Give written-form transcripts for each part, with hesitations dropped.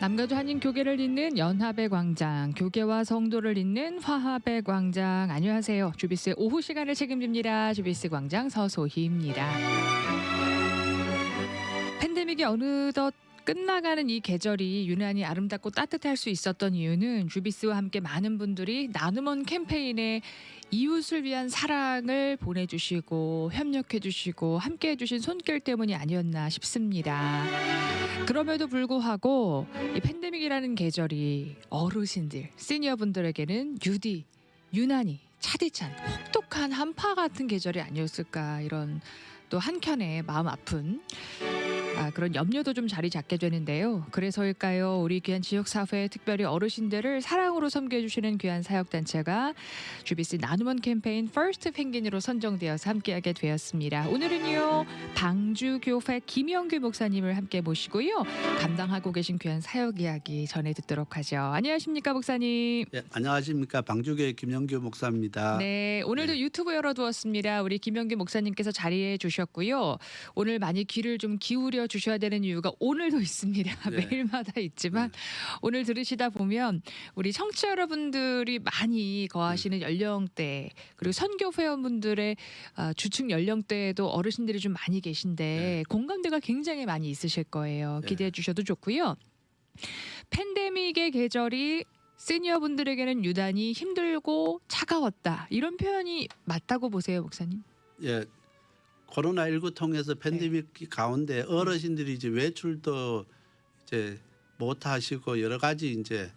남가주 한인 교계를 잇는 연합의 광장, 교계와 성도를 잇는 화합의 광장. 안녕하세요. 주비스의 오후 시간을 책임집니다. 주비스 광장 서소희입니다. 팬데믹이 어느덧 끝나가는 이 계절이 유난히 아름답고 따뜻할 수 있었던 이유는 주비스와 함께 많은 분들이 나눔원 캠페인에 이웃을 위한 사랑을 보내주시고 협력해주시고 함께해주신 손길 때문이 아니었나 싶습니다. 그럼에도 불구하고 이 팬데믹이라는 계절이 어르신들, 시니어분들에게는 유난히 차디찬 혹독한 한파 같은 계절이 아니었을까, 이런 또 한켠에 마음 아픈 그런 염려도 좀 자리 잡게 되는데요. 그래서일까요? 우리 귀한 지역사회, 특별히 어르신들을 사랑으로 섬겨주시는 귀한 사역단체가 주비스 나눔원 캠페인 퍼스트 펭귄으로 선정되어서 함께하게 되었습니다. 오늘은요, 방주교회 김영규 목사님을 함께 모시고요, 감당하고 계신 귀한 사역 이야기 전해 듣도록 하죠. 안녕하십니까, 목사님? 네, 안녕하십니까. 방주교회 김영규 목사입니다. 네, 오늘도 유튜브 열어두었습니다. 우리 김영규 목사님께서 자리해 주셨고요. 오늘 많이 귀를 좀 기울여 주셔야 되는 이유가 오늘도 있습니다. 네. 매일마다 있지만 오늘 들으시다 보면 우리 청취자 여러분들이 많이 거하시는 연령대, 그리고 선교 회원분들의 주축 연령대에도 어르신들이 좀 많이 계신데 공감대가 굉장히 많이 있으실 거예요. 기대해 주셔도 좋고요. 팬데믹의 계절이 시니어분들에게는 유난히 힘들고 차가웠다, 이런 표현이 맞다고 보세요, 목사님? 예, 코로나19 통해서 팬데믹 가운데 어르신들이 이제 외출도 이제 못 하시고 여러 가지 이제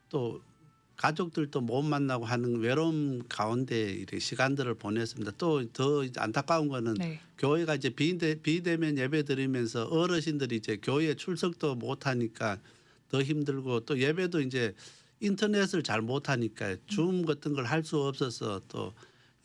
또 가족들도 못 만나고 하는 외로움 가운데 이렇게 시간들을 보냈습니다. 또 더 안타까운 거는 교회가 이제 비대면 예배 드리면서 어르신들이 이제 교회 출석도 못 하니까 더 힘들고, 또 예배도 이제 인터넷을 잘 못 하니까 줌 같은 걸 할 수 없어서 또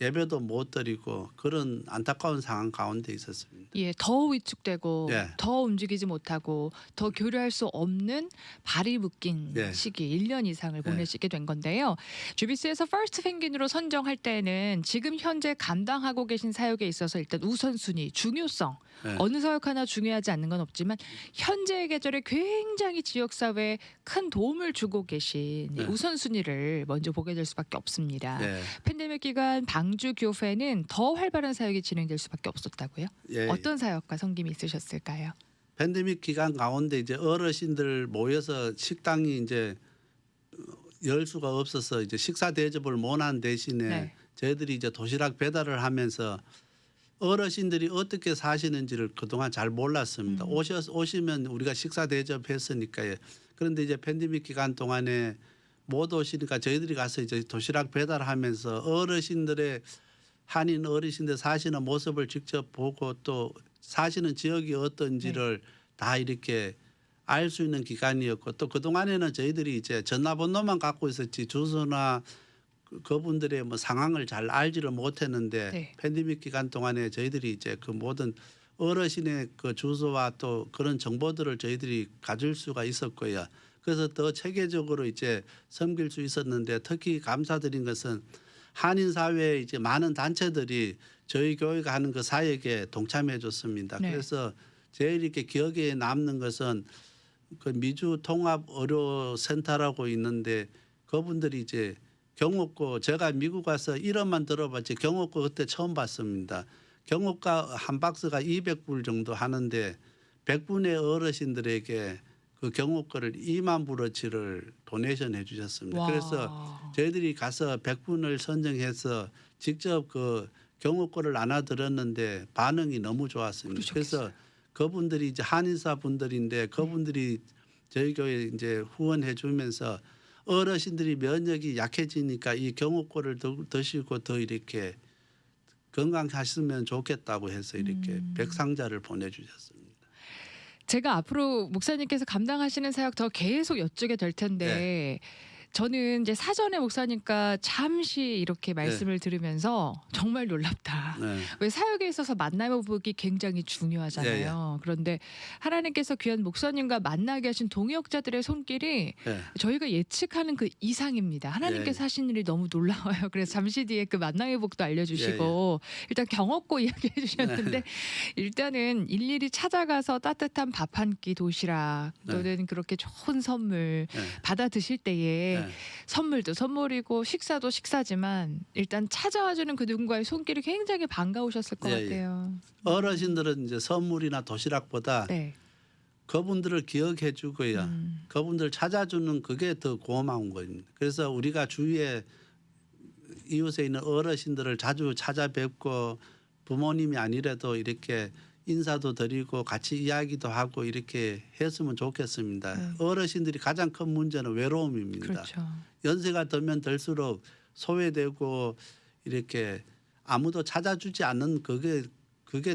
예배도 못 드리고, 그런 안타까운 상황 가운데 있었습니다. 예, 더 위축되고 더 움직이지 못하고 더 교류할 수 없는 발이 묶인 시기 1년 이상을 보내시게 된 건데요. 주비스에서 퍼스트 펭귄으로 선정할 때는 지금 현재 감당하고 계신 사역에 있어서 일단 우선순위, 중요성, 어느 사역 하나 중요하지 않는 건 없지만 현재의 계절에 굉장히 지역사회에 큰 도움을 주고 계신 우선순위를 먼저 보게 될 수밖에 없습니다. 팬데믹 기간 방주교회는 더 활발한 사역이 진행될 수밖에 없었다고요? 어떤 사역과 섬김이 있으셨을까요? 팬데믹 기간 가운데 이제 어르신들 모여서 식당이 이제 열 수가 없어서 이제 식사 대접을 못한 대신에 저희들이 이제 도시락 배달을 하면서 어르신들이 어떻게 사시는지를 그동안 잘 몰랐습니다. 오시면 우리가 식사 대접했으니까요. 그런데 이제 팬데믹 기간 동안에 못 오시니까 저희들이 가서 이제 도시락 배달하면서 어르신들의, 한인 어르신들 사시는 모습을 직접 보고 또 사시는 지역이 어떤지를 다 이렇게 알 수 있는 기간이었고, 또 그동안에는 저희들이 이제 전화번호만 갖고 있었지 주소나 그분들의 뭐 상황을 잘 알지를 못했는데 팬데믹 기간 동안에 저희들이 이제 그 모든 어르신의 그 주소와 또 그런 정보들을 저희들이 가질 수가 있었고요. 그래서 더 체계적으로 이제 섬길 수 있었는데, 특히 감사드린 것은 한인 사회에 이제 많은 단체들이 저희 교회가 하는 그 사역에 동참해 줬습니다. 그래서 제일 이렇게 기억에 남는 것은 그 미주 통합 의료 센터라고 있는데, 그분들이 이제 경옥고, 제가 미국 가서 이름만 들어봤지 경옥고 그때 처음 봤습니다. 경옥가 한 박스가 200불 정도 하는데 100분의 어르신들에게 그 경옥거를 2만 불어치를 도네이션 해주셨습니다. 그래서 저희들이 가서 100분을 선정해서 직접 그 경옥거를 나눠드렸는데 반응이 너무 좋았습니다. 그래서 그분들이 이제 한인사 분들인데 그분들이 저희 교회 이제 후원해 주면서 어르신들이 면역이 약해지니까 이 경옥고를 드시고 더 이렇게 건강하시면 좋겠다고 해서 이렇게 100상자를 보내주셨습니다. 제가 앞으로 목사님께서 감당하시는 사역 더 계속 여쭈게 될 텐데 저는 이제 사전에 목사님과 잠시 이렇게 말씀을 들으면서 정말 놀랍다. 네. 왜 사역에 있어서 만남의 복이 굉장히 중요하잖아요. 그런데 하나님께서 귀한 목사님과 만나게 하신 동역자들의 손길이 예. 저희가 예측하는 그 이상입니다. 하나님께서 하신 일이 너무 놀라워요. 그래서 잠시 뒤에 그 만남의 복도 알려주시고 일단 경없고 이야기해 주셨는데 일단은 일일이 찾아가서 따뜻한 밥 한 끼 도시락 또는 그렇게 좋은 선물 받아 드실 때에 선물도 선물이고 식사도 식사지만 일단 찾아와주는 그 누군가의 손길이 굉장히 반가우셨을 것 같아요. 어르신들은 이제 선물이나 도시락보다 네. 그분들을 기억해 주고요. 그분들 찾아주는 그게 더 고마운 겁니다. 그래서 우리가 주위에 이웃에 있는 어르신들을 자주 찾아뵙고 부모님이 아니라도 이렇게 인사도 드리고 같이 이야기도 하고 이렇게 했으면 좋겠습니다. 어르신들이 가장 큰 문제는 외로움입니다. 그렇죠. 연세가 들면 들수록 소외되고 이렇게 아무도 찾아주지 않는 그게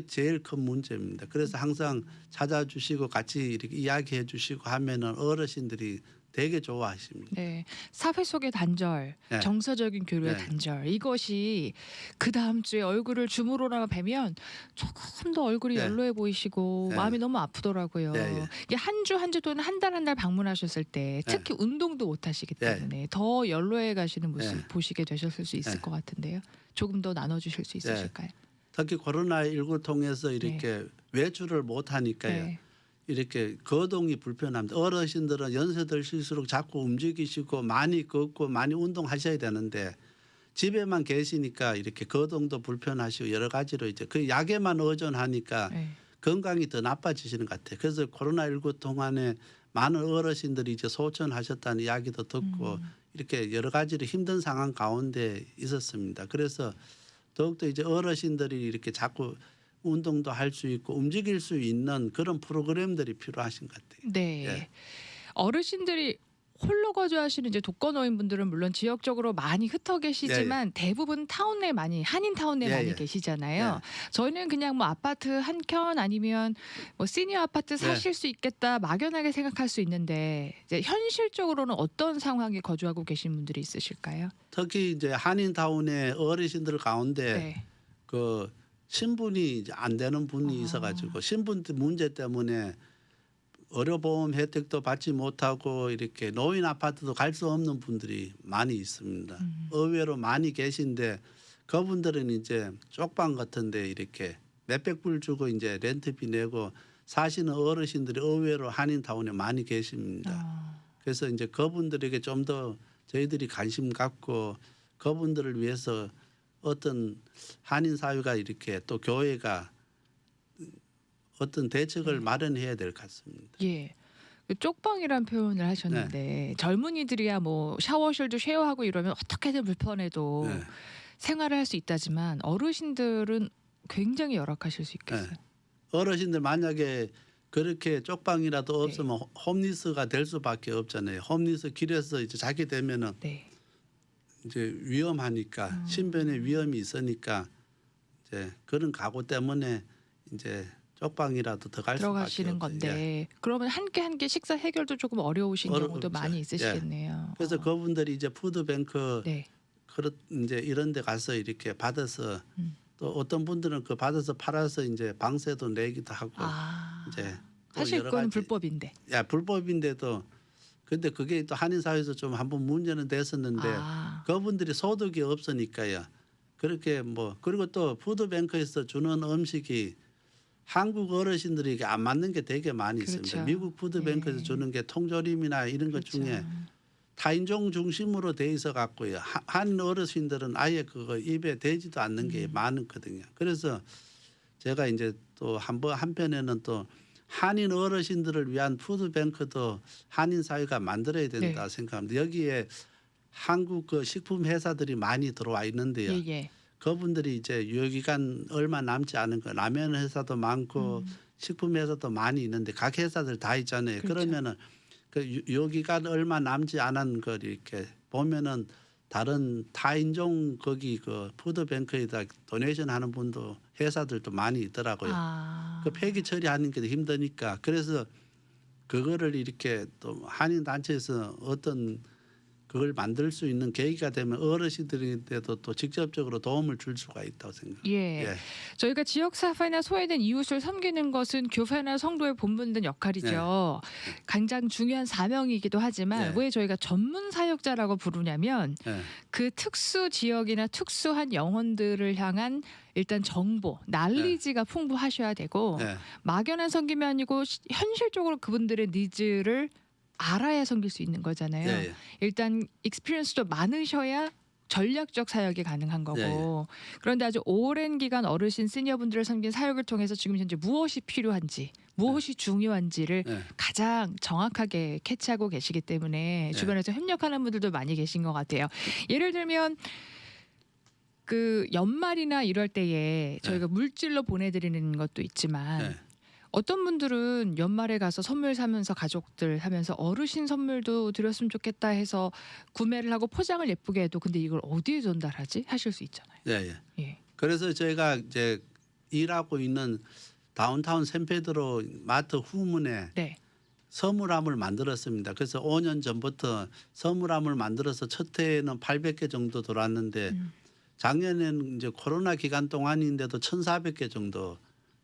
제일 큰 문제입니다. 그래서 항상 찾아주시고 같이 이렇게 이야기해 주시고 하면은 어르신들이 되게 좋아하십니다. 네, 사회 속의 단절, 네. 정서적인 교류의 네. 단절 이것이 그 다음 주에 얼굴을 줌으로나 뵈면 조금 더 얼굴이 네. 연로해 보이시고 네. 마음이 너무 아프더라고요. 네. 이게 한 주 또는 한 달 방문하셨을 때 특히 운동도 못 하시기 네. 때문에 더 연로해 가시는 모습 네. 보시게 되셨을 수 있을 네. 것 같은데요. 조금 더 나눠주실 수 있으실까요? 특히 코로나19 통해서 이렇게 외출을 못 하니까요. 네. 이렇게 거동이 불편합니다. 어르신들은 연세 드실수록 자꾸 움직이시고 많이 걷고 많이 운동하셔야 되는데 집에만 계시니까 이렇게 거동도 불편하시고 여러 가지로 이제 그 약에만 의존하니까 네. 건강이 더 나빠지시는 것 같아요. 그래서 코로나19 동안에 많은 어르신들이 이제 소천하셨다는 이야기도 듣고 이렇게 여러 가지로 힘든 상황 가운데 있었습니다. 그래서 더욱더 이제 어르신들이 이렇게 자꾸 운동도 할 수 있고 움직일 수 있는 그런 프로그램들이 필요하신 것 같아요. 네. 예. 어르신들이 홀로 거주하시는 이제 독거노인분들은 물론 지역적으로 많이 흩어 계시지만 대부분 타운 내 많이 한인 타운 내 많이 계시잖아요. 저희는 그냥 뭐 아파트 한 켠 아니면 뭐 시니어 아파트 사실 수 있겠다 막연하게 생각할 수 있는데 이제 현실적으로는 어떤 상황에 거주하고 계신 분들이 있으실까요? 특히 이제 한인 타운의 어르신들 가운데 네. 그 신분이 이제 안 되는 분이 있어가지고 신분 문제 때문에 의료보험 혜택도 받지 못하고 이렇게 노인 아파트도 갈 수 없는 분들이 많이 있습니다. 의외로 많이 계신데 그분들은 이제 쪽방 같은데 이렇게 몇백 불 주고 이제 렌트비 내고 사시는 어르신들이 의외로 한인타운에 많이 계십니다. 그래서 이제 그분들에게 좀 더 저희들이 관심 갖고 그분들을 위해서 어떤 한인 사회가 이렇게 또 교회가 어떤 대책을 마련해야 될 것 같습니다. 예. 그 쪽방이란 표현을 하셨는데 젊은이들이야 뭐 샤워실도 쉐어하고 이러면 어떻게든 불편해도 생활을 할 수 있다지만 어르신들은 굉장히 열악하실 수 있겠어요. 어르신들 만약에 그렇게 쪽방이라도 없으면 홈리스가 될 수밖에 없잖아요. 홈리스 길에서 이제 자게 되면은 이제 위험하니까 신변의 위험이 있으니까 이제 그런 각오 때문에 이제 쪽방이라도 더 갈 수밖에 들어가시는 없어요. 건데 그러면 한 개 식사 해결도 조금 어려우신 경우도 어렵죠. 많이 있으시겠네요. 그래서 그분들이 이제 푸드뱅크 네. 그런 이제 이런 데 가서 이렇게 받아서 또 어떤 분들은 그 받아서 팔아서 이제 방세도 내기도 하고 이제 또 사실 여러 그건 가지 불법인데. 불법인데도 근데 그게 또 한인 사회에서 좀 한번 문제는 됐었는데 그분들이 소득이 없으니까요. 그렇게 뭐 그리고 또 푸드뱅크에서 주는 음식이 한국 어르신들에게 안 맞는 게 되게 많이 있습니다. 미국 푸드뱅크에서 주는 게 통조림이나 이런 것 중에 타인종 중심으로 돼 있어 갖고요. 한인 어르신들은 아예 그거 입에 대지도 않는 게 많거든요. 그래서 제가 이제 또 한편에는 또 한인 어르신들을 위한 푸드뱅크도 한인 사회가 만들어야 된다 생각합니다. 여기에 한국 그 식품 회사들이 많이 들어와 있는데요. 그분들이 이제 유효기간 얼마 남지 않은 거 라면 회사도 많고 식품 회사도 많이 있는데 각 회사들 다 있잖아요. 그러면은 그 유효기간 얼마 남지 않은 걸 이렇게 보면은 다른 타인종 거기 그 푸드뱅크에다 도네이션 하는 분도 회사들도 많이 있더라고요. 그 폐기 처리하는 게 힘드니까 그래서 그거를 이렇게 또 한인 단체에서 어떤 그걸 만들 수 있는 계기가 되면 어르신들한테도 또 직접적으로 도움을 줄 수가 있다고 생각합니다. 예. 예. 저희가 지역사회나 소외된 이웃을 섬기는 것은 교회나 성도의 본분된 역할이죠. 가장 중요한 사명이기도 하지만 예. 왜 저희가 전문 사역자라고 부르냐면 예. 그 특수 지역이나 특수한 영혼들을 향한 일단 정보, 날리지가 풍부하셔야 되고 예. 막연한 섬김이 아니고 현실적으로 그분들의 니즈를 알아야 섬길 수 있는 거잖아요. 예. 예. 일단 익스피리언스도 많으셔야 전략적 사역이 가능한 거고 그런데 아주 오랜 기간 어르신 시니어분들을 섬긴 사역을 통해서 지금 현재 무엇이 필요한지 무엇이 중요한지를 예. 가장 정확하게 캐치하고 계시기 때문에 주변에서 협력하는 분들도 많이 계신 것 같아요. 예를 들면 그 연말이나 이럴 때에 저희가 물질로 보내드리는 것도 있지만 예. 어떤 분들은 연말에 가서 선물 사면서 가족들 하면서 어르신 선물도 드렸으면 좋겠다 해서 구매를 하고 포장을 예쁘게 해도 근데 이걸 어디에 전달하지? 하실 수 있잖아요. 예. 예. 예. 그래서 저희가 이제 일하고 있는 다운타운 샌페드로 마트 후문에 네. 선물함을 만들었습니다. 그래서 5년 전부터 선물함을 만들어서 첫 해에는 800개 정도 들어왔는데 작년에는 이제 코로나 기간 동안인데도 1,400개 정도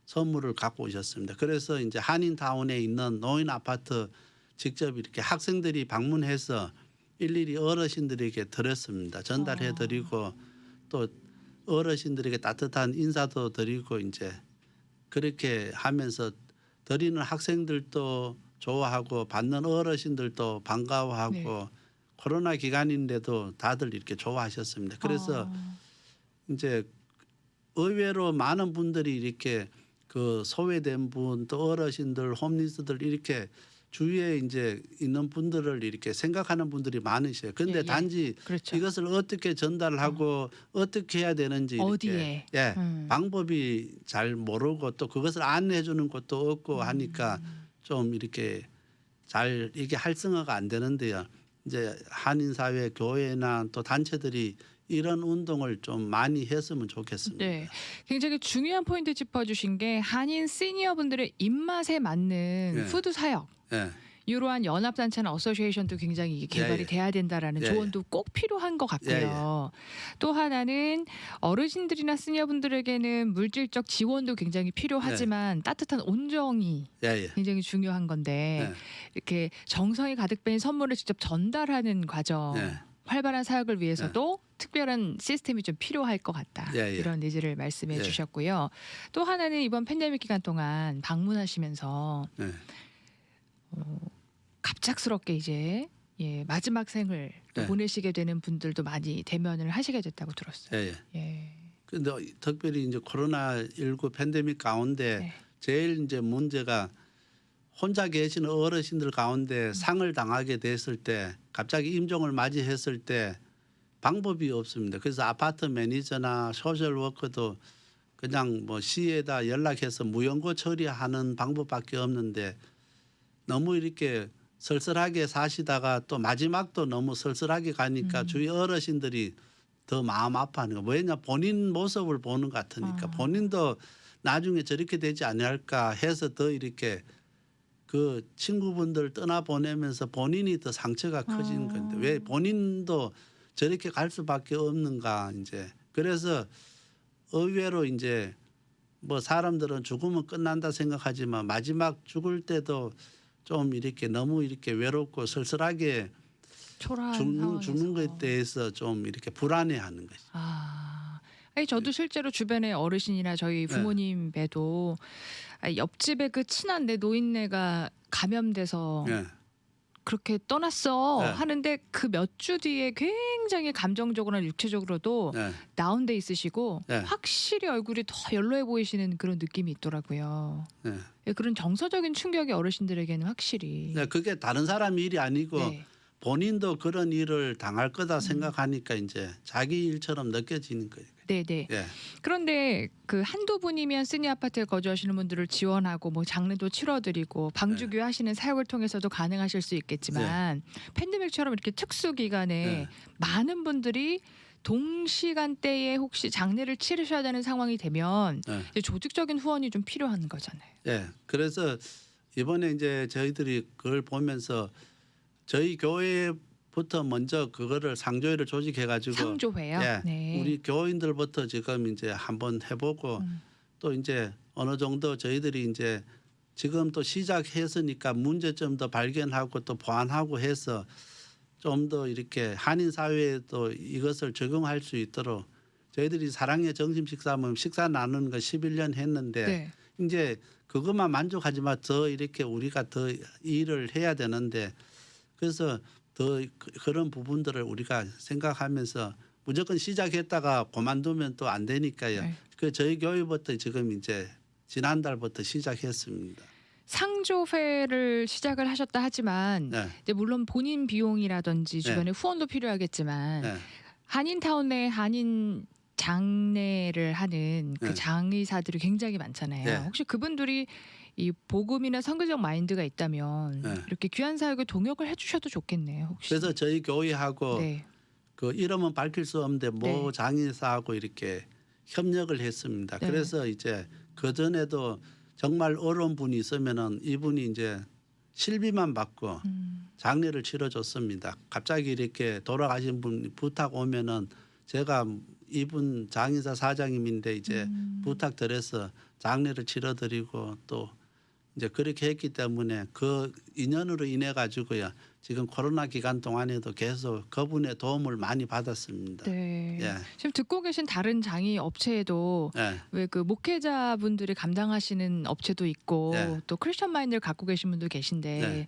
선물을 갖고 오셨습니다. 그래서 이제 한인타운에 있는 노인 아파트 직접 이렇게 학생들이 방문해서 일일이 어르신들에게 드렸습니다. 전달해 드리고 또 어르신들에게 따뜻한 인사도 드리고 이제 그렇게 하면서 드리는 학생들도 좋아하고 받는 어르신들도 반가워하고 코로나 기간인데도 다들 이렇게 좋아하셨습니다. 그래서 이제 의외로 많은 분들이 이렇게 그 소외된 분 또 어르신들 홈리스들 이렇게 주위에 이제 있는 분들을 이렇게 생각하는 분들이 많으셔요. 근데 단지 그렇죠. 이것을 어떻게 전달하고 어떻게 해야 되는지 이렇게 어디에? 방법이 잘 모르고 또 그것을 안내해 주는 것도 없고 하니까 좀 이렇게 잘 이게 활성화가 안 되는데요. 이제 한인사회 교회나 또 단체들이 이런 운동을 좀 많이 했으면 좋겠습니다. 네, 굉장히 중요한 포인트 짚어주신 게 한인 시니어분들의 입맛에 맞는 푸드 사역. 예. 이러한 연합단체나 어소시에이션도 굉장히 개발이 돼야 된다라는 조언도 꼭 필요한 것 같고요. 또 하나는 어르신들이나 시니어분들에게는 물질적 지원도 굉장히 필요하지만 따뜻한 온정이 굉장히 중요한 건데 이렇게 정성이 가득 뺀 선물을 직접 전달하는 과정 활발한 사역을 위해서도 특별한 시스템이 좀 필요할 것 같다. 이런 니즈를 말씀해 주셨고요. 또 하나는 이번 팬데믹 기간 동안 방문하시면서 갑작스럽게 이제 마지막 생을 보내시게 되는 분들도 많이 대면을 하시게 됐다고 들었어요. 그런데 특별히 이제 코로나19 팬데믹 가운데 제일 이제 문제가 혼자 계시는 어르신들 가운데 상을 당하게 됐을 때 갑자기 임종을 맞이했을 때 방법이 없습니다. 그래서 아파트 매니저나 소셜워커도 그냥 뭐 시에다 연락해서 무연고 처리하는 방법밖에 없는데 너무 이렇게 쓸쓸하게 사시다가 또 마지막도 너무 쓸쓸하게 가니까 주위 어르신들이 더 마음 아파하는 거. 왜냐 본인 모습을 보는 것 같으니까 본인도 나중에 저렇게 되지 않을까 해서 더 이렇게 그 친구분들 떠나보내면서 본인이 더 상처가 커지는 건데 왜 본인도 저렇게 갈 수밖에 없는가 이제 그래서 의외로 이제 뭐 사람들은 죽으면 끝난다 생각하지만 마지막 죽을 때도 좀 이렇게 너무 이렇게 외롭고 쓸쓸하게 죽는 것에 대해서 좀 이렇게 불안해하는 것이. 아니 저도 실제로 주변에 어르신이나 저희 부모님 뵈도 옆집에 그 친한 내 노인네가 감염돼서 그렇게 떠났어 하는데 그 몇 주 뒤에 굉장히 감정적으로나 육체적으로도 다운돼 있으시고 확실히 얼굴이 더 연로해 보이시는 그런 느낌이 있더라고요. 그런 정서적인 충격이 어르신들에게는 확실히. 그게 다른 사람 일이 아니고 본인도 그런 일을 당할 거다 생각하니까 이제 자기 일처럼 느껴지는 거예요. 네네. 그런데 그 한두 분이면 시니어 아파트에 거주하시는 분들을 지원하고 뭐 장례도 치러드리고 방주교 하시는 사역을 통해서도 가능하실 수 있겠지만 팬데믹처럼 이렇게 특수 기간에 많은 분들이 동시간대에 혹시 장례를 치르셔야 되는 상황이 되면 이제 조직적인 후원이 좀 필요한 거잖아요. 그래서 이번에 이제 저희들이 그걸 보면서 저희 교회 부터 먼저 그거를 상조회를 조직해 가지고 상조회요. 예, 네. 우리 교인들부터 지금 이제 한번 해보고 또 이제 어느 정도 저희들이 이제 지금 또 시작했으니까 문제점도 발견하고 또 보완하고 해서 좀 더 이렇게 한인 사회에도 이것을 적용할 수 있도록 저희들이 사랑의 점심 식사하면 식사 나누는 거 11년 했는데 네. 이제 그것만 만족하지만 더 이렇게 우리가 더 일을 해야 되는데 그래서 더 그런 부분들을 우리가 생각하면서 무조건 시작했다가 그만두면 또 안 되니까요. 네. 그 저희 교회부터 지금 이제 지난달부터 시작했습니다. 상조회를 시작을 하셨다 하지만 네. 이제 물론 본인 비용이라든지 주변에 후원도 필요하겠지만 네. 한인타운 내 한인 장례를 하는 그 네. 장의사들이 굉장히 많잖아요. 네. 혹시 그분들이 이 복음이나 선교적 마인드가 있다면 네. 이렇게 귀한 사역에 동역을 해주셔도 좋겠네요. 혹시. 그래서 저희 교회하고 네. 그 이름은 밝힐 수 없는데 모 네. 장의사하고 이렇게 협력을 했습니다. 네. 그래서 이제 그 전에도 정말 어려운 분이 있으면은 이분이 이제 실비만 받고 장례를 치러줬습니다. 갑자기 이렇게 돌아가신 분 부탁 오면은 제가 이분 장의사 사장님인데 이제 부탁드려서 장례를 치러드리고 또 이제 그렇게 했기 때문에 그 인연으로 인해 가지고요 지금 코로나 기간 동안에도 계속 그분의 도움을 많이 받았습니다. 네. 예. 지금 듣고 계신 다른 장의 업체에도 예. 왜 그 목회자분들이 감당하시는 업체도 있고 네. 또 크리스천 마인드를 갖고 계신 분도 계신데 네.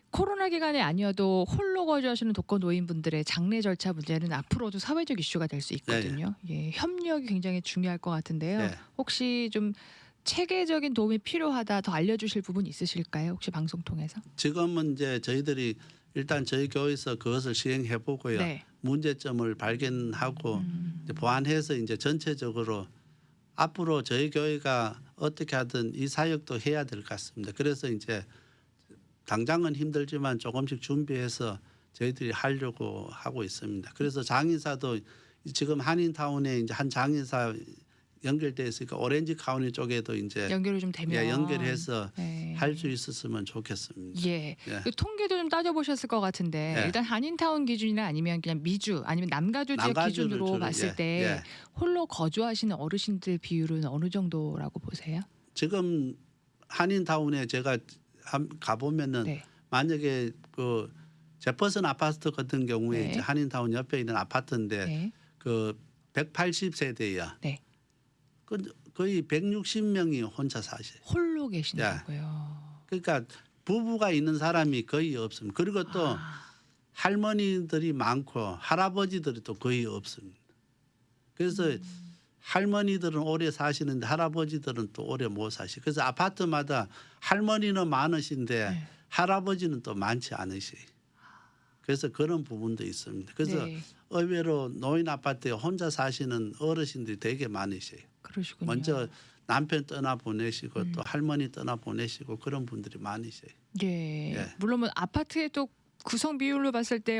코로나 기간이 아니어도 홀로 거주하시는 독거 노인분들의 장례 절차 문제는 앞으로도 사회적 이슈가 될 수 있거든요. 예, 협력이 굉장히 중요할 것 같은데요. 네. 혹시 좀 체계적인 도움이 필요하다 더 알려주실 부분 있으실까요? 혹시 방송 통해서? 지금은 이제 저희들이 일단 저희 교회에서 그것을 시행해 보고요. 네. 문제점을 발견하고 이제 보완해서 이제 전체적으로 앞으로 저희 교회가 어떻게 하든 이 사역도 해야 될 것 같습니다. 그래서 이제 당장은 힘들지만 조금씩 준비해서 저희들이 하려고 하고 있습니다. 그래서 장의사도 지금 한인타운에 이제 한 장의사 연결돼 있으니까 오렌지 카운티 쪽에도 이제 연결이 좀 되면 예, 연결해서 네. 할 수 있었으면 좋겠습니다. 예. 예. 그 통계도 좀 따져보셨을 것 같은데 예. 일단 한인타운 기준이나 아니면 그냥 미주 아니면 남가주 지역 남가주를 기준으로 주로, 봤을 예, 때 예. 홀로 거주하시는 어르신들 비율은 어느 정도라고 보세요? 지금 한인타운에 제가 가보면은 네. 만약에 그 제퍼슨 아파트 같은 경우에 네. 이제 한인타운 옆에 있는 아파트인데 네. 그 180세대야. 네. 거의 160명이 혼자 사셔요. 홀로 계신다고요. 그러니까 부부가 있는 사람이 거의 없습니다. 그리고 또 아, 할머니들이 많고 할아버지들이 또 거의 없습니다. 그래서 할머니들은 오래 사시는데 할아버지들은 또 오래 못 사시. 그래서 아파트마다 할머니는 많으신데 네. 할아버지는 또 많지 않으셔요. 그래서 그런 부분도 있습니다. 그래서 네. 의외로 노인 아파트에 혼자 사시는 어르신들이 되게 많으셔요. 그러시군요. 먼저 남편 떠나 보내시고 또 할머니 떠나 보내시고 그런 분들이 많으셔요. 예. 예. 물론 뭐 아파트에 또 구성 비율로 봤을 때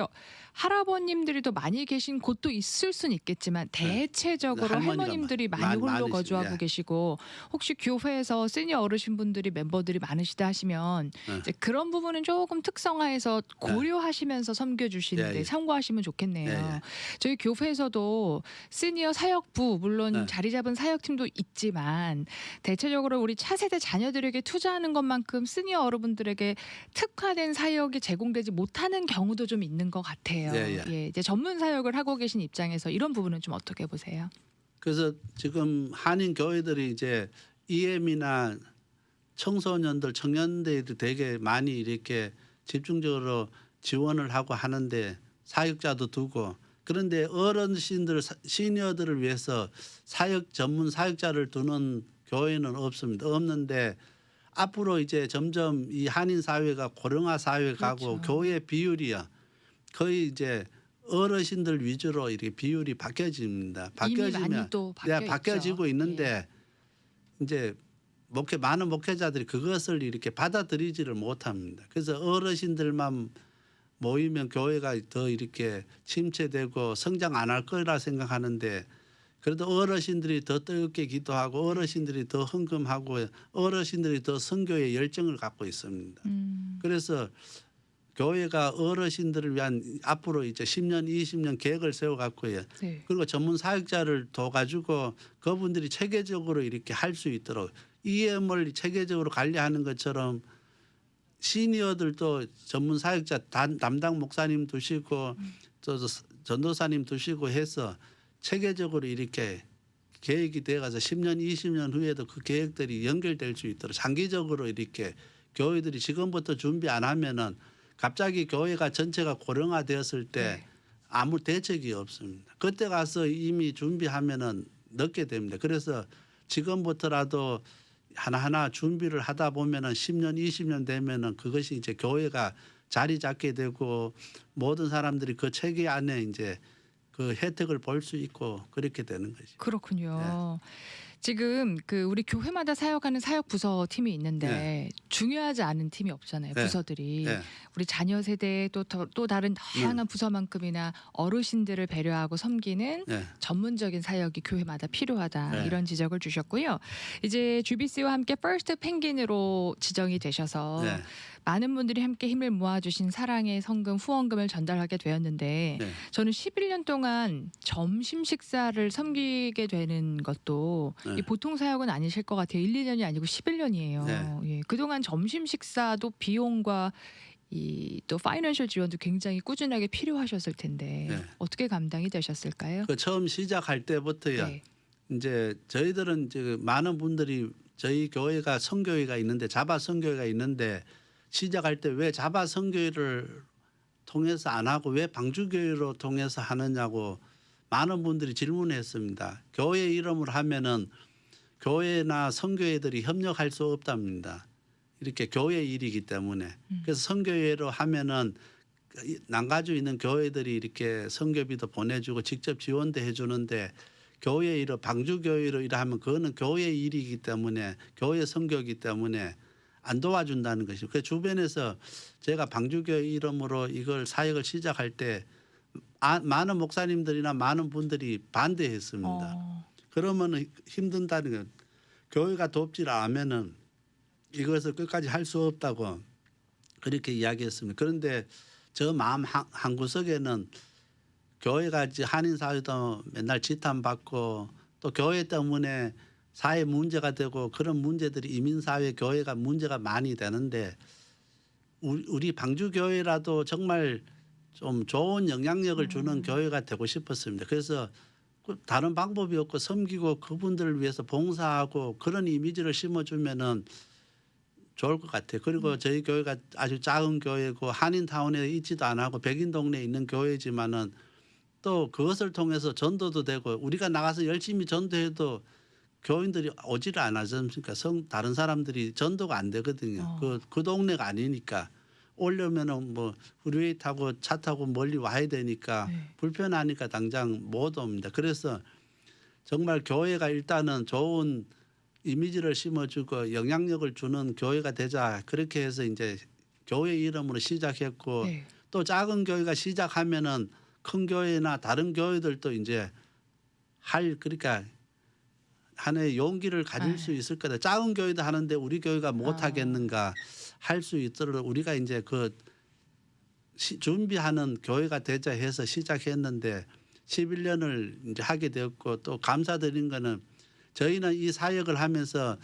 할아버님들이 더 많이 계신 곳도 있을 수는 있겠지만 대체적으로 할머니가 할머님들이 많이 홀로 많으시죠. 거주하고 예. 계시고 혹시 교회에서 시니어 어르신분들이 멤버들이 많으시다 하시면 예. 이제 그런 부분은 조금 특성화해서 고려하시면서 섬겨주시는데 예, 예. 참고하시면 좋겠네요. 예, 예. 저희 교회에서도 시니어 사역부 물론 예. 자리 잡은 사역팀도 있지만 대체적으로 우리 차세대 자녀들에게 투자하는 것만큼 시니어 어른분들에게 특화된 사역이 제공되지 못하는 경우도 좀 있는 것 같아요. 예, 예. 이제 전문 사역을 하고 계신 입장에서 이런 부분은 좀 어떻게 보세요? 그래서 지금 한인 교회들이 이제 EM이나 청소년들, 청년들이 되게 많이 이렇게 집중적으로 지원을 하고 하는데 사역자도 두고 그런데 어르신들, 시니어들을 위해서 사역 전문 사역자를 두는 교회는 없습니다. 없는데 앞으로 이제 점점 이 한인 사회가 고령화 사회 가고 그렇죠. 교회 비율이요 거의 이제 어르신들 위주로 이렇게 비율이 바뀌어집니다. 이미 많이 또 바뀌어 있죠. 바뀌어지고 있는데 이제 많은 목회자들이 그것을 이렇게 받아들이지를 못합니다. 그래서 어르신들만 모이면 교회가 더 이렇게 침체되고 성장 안 할 거라 생각하는데 그래도 어르신들이 더 뜨겁게 기도하고 어르신들이 더 헌금하고 어르신들이 더 선교에 열정을 갖고 있습니다. 그래서 교회가 어르신들을 위한 앞으로 이제 10년, 20년 계획을 세워 갖고요. 네. 그리고 전문 사역자를 둬 가지고 그분들이 체계적으로 이렇게 할 수 있도록 EM을 체계적으로 관리하는 것처럼 시니어들도 전문 사역자 담당 목사님 두시고 또 전도사님 두시고 해서 체계적으로 이렇게 계획이 되어 가서 10년, 20년 후에도 그 계획들이 연결될 수 있도록 장기적으로 이렇게 교회들이 지금부터 준비 안 하면은 갑자기 교회가 전체가 고령화되었을 때 네. 아무 대책이 없습니다. 그때 가서 이미 준비하면은 늦게 됩니다. 그래서 지금부터라도 하나하나 준비를 하다 보면은 10년, 20년 되면은 그것이 이제 교회가 자리 잡게 되고 모든 사람들이 그 체계 안에 이제 그 혜택을 볼 수 있고 그렇게 되는 거죠. 그렇군요. 지금 그 우리 교회마다 사역하는 사역 부서 팀이 있는데 중요하지 않은 팀이 없잖아요. 네. 부서들이. 네. 우리 자녀 세대에 또 다른 다양한 부서만큼이나 어르신들을 배려하고 섬기는 네. 전문적인 사역이 교회마다 필요하다. 네. 이런 지적을 주셨고요. 이제 주비씨와 함께 퍼스트 펭귄으로 지정이 되셔서 네. 많은 분들이 함께 힘을 모아주신 사랑의 성금 후원금을 전달하게 되었는데 네. 저는 11년 동안 점심 식사를 섬기게 되는 것도 네. 이 보통 사역은 아니실 것 같아요. 1, 2년이 아니고 11년이에요. 네. 예, 그동안 점심 식사도 비용과 이 또 파이낸셜 지원도 굉장히 꾸준하게 필요하셨을 텐데 네. 어떻게 감당이 되셨을까요? 그 처음 시작할 때부터요. 네. 이제 저희들은 이제 많은 분들이 저희 교회가 선교회가 있는데 자바 선교회가 있는데 시작할 때 왜 자바 선교회를 통해서 안 하고 왜 방주교회로 통해서 하느냐고 많은 분들이 질문했습니다. 교회 이름을 하면은 교회나 선교회들이 협력할 수 없답니다. 이렇게 교회 일이기 때문에 그래서 선교회로 하면은 난가주 있는 교회들이 이렇게 선교비도 보내주고 직접 지원도 해주는데 교회 일을 방주교회로 일하면 그거는 교회 일이기 때문에 교회 선교이기 때문에 안 도와준다는 것이고 그 주변에서 제가 방주교회 이름으로 이걸 사역을 시작할 때 많은 목사님들이나 많은 분들이 반대했습니다. 그러면 힘든다는 건 교회가 돕질 않으면은 이것을 끝까지 할 수 없다고 그렇게 이야기했습니다. 그런데 저 마음 한 구석에는 교회가 이제 한인사회도 맨날 지탄받고 또 교회 때문에 사회 문제가 되고 그런 문제들이 이민사회 교회가 문제가 많이 되는데 우리 방주교회라도 정말 좀 좋은 영향력을 주는 교회가 되고 싶었습니다. 그래서 다른 방법이 없고 섬기고 그분들을 위해서 봉사하고 그런 이미지를 심어주면은 좋을 것 같아요. 그리고 저희 교회가 아주 작은 교회고 한인타운에 있지도 않고 백인동네에 있는 교회지만은 또 그것을 통해서 전도도 되고 우리가 나가서 열심히 전도해도 교인들이 오지를 않았습니까? 다른 사람들이 전도가 안 되거든요. 그 동네가 아니니까 오려면은 뭐 프리웨이 타고 차 타고 멀리 와야 되니까 불편하니까 당장 못 옵니다. 그래서 정말 교회가 일단은 좋은 이미지를 심어주고 영향력을 주는 교회가 되자 그렇게 해서 이제 교회 이름으로 시작했고 또 작은 교회가 시작하면은 큰 교회나 다른 교회들도 이제 그러니까 하나의 용기를 가질 수 있을 거다. 작은 교회도 하는데 우리 교회가 못 하겠는가 할 수 있도록 우리가 이제 그 준비하는 교회가 되자 해서 시작했는데 11년을 이제 하게 되었고 또 감사드린 거는 저희는 이 사역을 하면서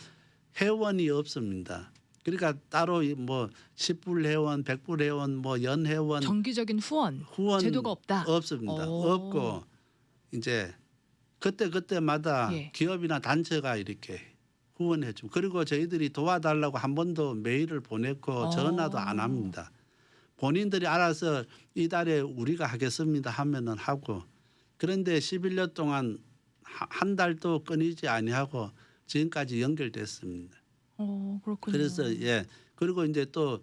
회원이 없습니다. 그러니까 따로 뭐 10불 회원, 100불 회원, 뭐 연 회원 정기적인 후원 제도가 없다. 없습니다. 없고 이제 그때마다 기업이나 단체가 이렇게 후원해 주고 그리고 저희들이 도와달라고 한 번도 메일을 보냈고 전화도 안 합니다. 본인들이 알아서 이달에 우리가 하겠습니다 하면은 하고 그런데 11년 동안 한 달도 끊이지 아니하고 지금까지 연결됐습니다. 그렇군요. 그래서 그리고 이제 또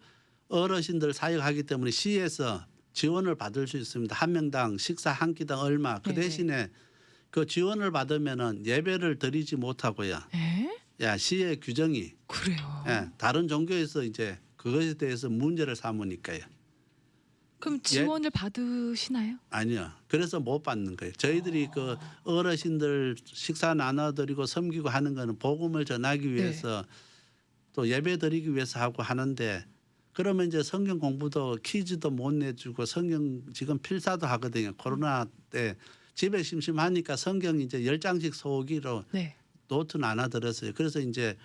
어르신들 사역하기 때문에 시에서 지원을 받을 수 있습니다. 한 명당 식사 한 끼당 얼마. 그 대신에 그 지원을 받으면은 예배를 드리지 못하고요. 시의 규정이 그래요. 다른 종교에서 이제 그것에 대해서 문제를 삼으니까요. 그럼 지원을 받으시나요? 아니요. 그래서 못 받는 거예요. 저희들이 그 어르신들 식사 나눠드리고 섬기고 하는 거는 복음을 전하기 위해서 또 예배 드리기 위해서 하고 하는데 그러면 이제 성경 공부도 퀴즈도 못 내주고 성경 지금 필사도 하거든요. 코로나 때 집에 심심하니까 성경 이제 10장씩 소기로 네. 노트는 안 하더랬어요. 그래서 이제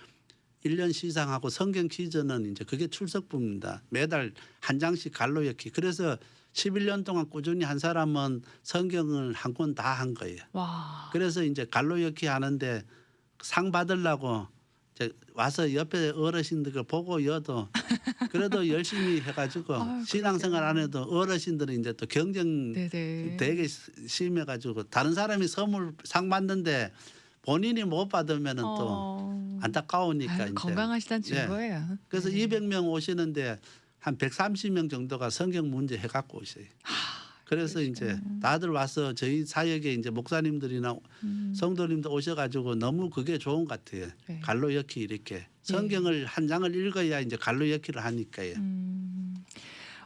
1년 시상하고 성경 퀴즈는 이제 그게 출석부입니다. 매달 한 장씩 갈로 엮기. 그래서 11년 동안 꾸준히 한 사람은 성경을 한 권 다 한 거예요. 와. 그래서 이제 갈로 엮기 하는데 상 받으려고 이제 와서 옆에 어르신들 보고 여도 그래도 열심히 해가지고 아유, 신앙생활 안 해도 어르신들은 이제 또 경쟁 네네. 되게 심해가지고 다른 사람이 선물 상 받는데 본인이 못 받으면은 또 안타까우니까 아유, 이제 건강하시단 예. 증거예요. 그래서 네. 200명 오시는데 한 130명 정도가 성경 문제 해갖고 오셔요. 그래서 이제 다들 와서 저희 사역에 이제 목사님들이나 성도님들 오셔가지고 너무 그게 좋은 것 같아요. 네. 갈로 엮기 이렇게 성경을 한 장을 읽어야 이제 갈로 엮기를 하니까요.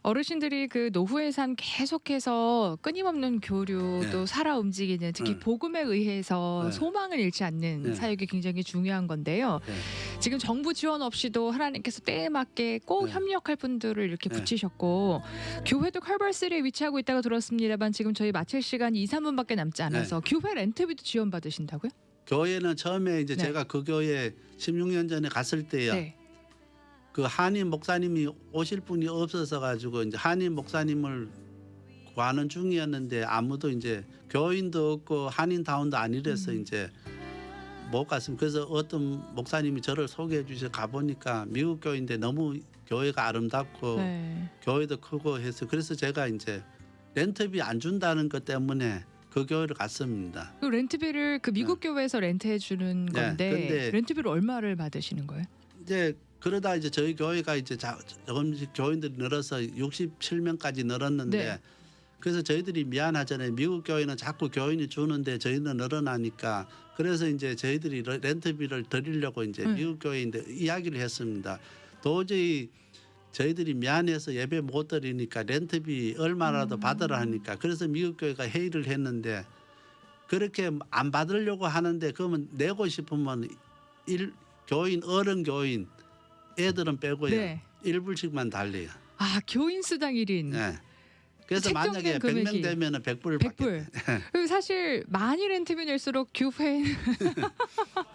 어르신들이 그 노후의 삶 계속해서 끊임없는 교류 네. 또 살아 움직이는 특히 네. 복음에 의해서 네. 소망을 잃지 않는 네. 사역이 굉장히 중요한 건데요. 네. 지금 정부 지원 없이도 하나님께서 때에 맞게 꼭 네. 협력할 분들을 이렇게 네. 붙이셨고 교회도 칼벌스에 위치하고 있다고 들었습니다만 지금 저희 마칠 시간이 2, 3분밖에 남지 않아서 교회 렌트비도 지원받으신다고요? 교회는 처음에 이제 네. 제가 그 교회 16년 전에 갔을 때요. 네. 그 한인 목사님이 오실 분이 없어서 가지고 이제 한인 목사님을 구하는 중이었는데 아무도 이제 교인도 없고 한인 다운도 아니래서 이제 못 갔습니다. 그래서 어떤 목사님이 저를 소개해 주셔서 가보니까 미국 교회인데 너무 교회가 아름답고 네. 교회도 크고 해서 그래서 제가 이제 렌트비 안 준다는 것 때문에 그 교회를 갔습니다. 그 렌트비를 그 미국 교회에서 렌트해 주는 네, 건데 근데 렌트비를 얼마를 받으시는 거예요? 이제 그러다 이제 저희 교회가 이제 조금씩 교인들이 늘어서 67명까지 늘었는데 네. 그래서 저희들이 미안하잖아요. 미국 교회는 자꾸 교인이 주는데 저희는 늘어나니까 그래서 이제 저희들이 렌트비를 드리려고 이제 미국 교회인데 이야기를 했습니다. 도저히 저희들이 미안해서 예배 못 드리니까 렌트비 얼마라도 받으라 하니까 그래서 미국 교회가 회의를 했는데 그렇게 안 받으려고 하는데 그러면 내고 싶으면 교인 어른 교인 애들은 빼고요. 네. 1불씩만 달래요. 아 교인 수당 1인. 네. 그래서 책정된 만약에 금액이 100명 되면은 100불 100불. 그리고 사실 많이 렌트비 낼수록 교회는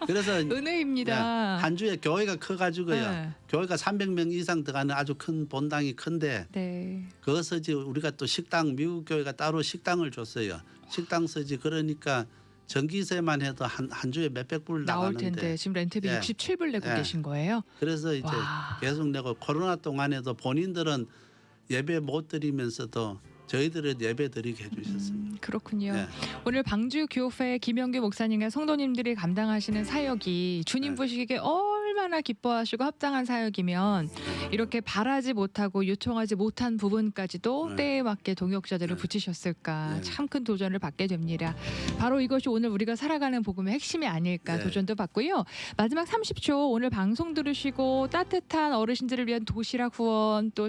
그래서 은혜입니다. 한 주에 교회가 커가지고요. 네. 교회가 300명 이상 들어가는 아주 큰 본당이 큰데 네. 그거 서지 우리가 또 식당 미국 교회가 따로 식당을 줬어요. 식당 서지 그러니까 전기세만 해도 한 주에 몇백 불 나올 나가는데 텐데 지금 렌트비 예. 67불 내고 예. 계신 거예요? 그래서 이제 와. 계속 내고 코로나 동안에도 본인들은 예배 못 드리면서도 저희들은 예배 드리게 해주셨습니다. 그렇군요. 네. 오늘 방주 교회 김영규 목사님과 성도님들이 감당하시는 사역이 주님 네. 보시기에 얼마나 기뻐하시고 합당한 사역이면 이렇게 바라지 못하고 요청하지 못한 부분까지도 네. 때에 맞게 동역자들을 네. 붙이셨을까 네. 참 큰 도전을 받게 됩니다. 바로 이것이 오늘 우리가 살아가는 복음의 핵심이 아닐까 네. 도전도 받고요. 마지막 30초 오늘 방송 들으시고 따뜻한 어르신들을 위한 도시락 후원 또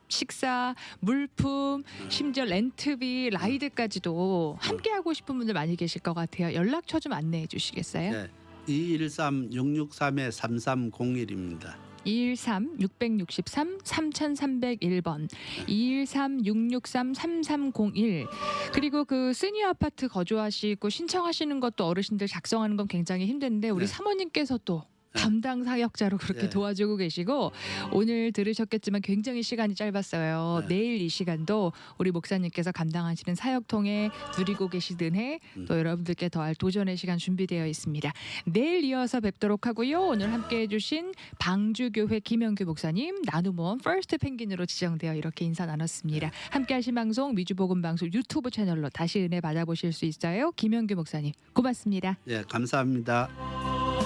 식사 물품 심지어 렌트비 라이드까지도 함께하고 싶은 분들 많이 계실 것 같아요. 연락처 좀 안내해 주시겠어요? 네. 213-663-3301입니다. 213-663-3301번 213-663-3301 그리고 그 시니어 아파트 거주하시고 신청하시는 것도 어르신들 작성하는 건 굉장히 힘든데 우리 네. 사모님께서 또 네. 담당 사역자로 그렇게 네. 도와주고 계시고 오늘 들으셨겠지만 굉장히 시간이 짧았어요. 네. 내일 이 시간도 우리 목사님께서 감당하시는 사역 통해 누리고 계신 은혜 또 여러분들께 더할 도전의 시간 준비되어 있습니다. 내일 이어서 뵙도록 하고요. 오늘 함께해 주신 방주교회 김영규 목사님 나눔원 퍼스트 펭귄으로 지정되어 이렇게 인사 나눴습니다. 함께하신 방송 미주복음방송 유튜브 채널로 다시 은혜 받아보실 수 있어요. 김영규 목사님 고맙습니다. 예, 감사합니다.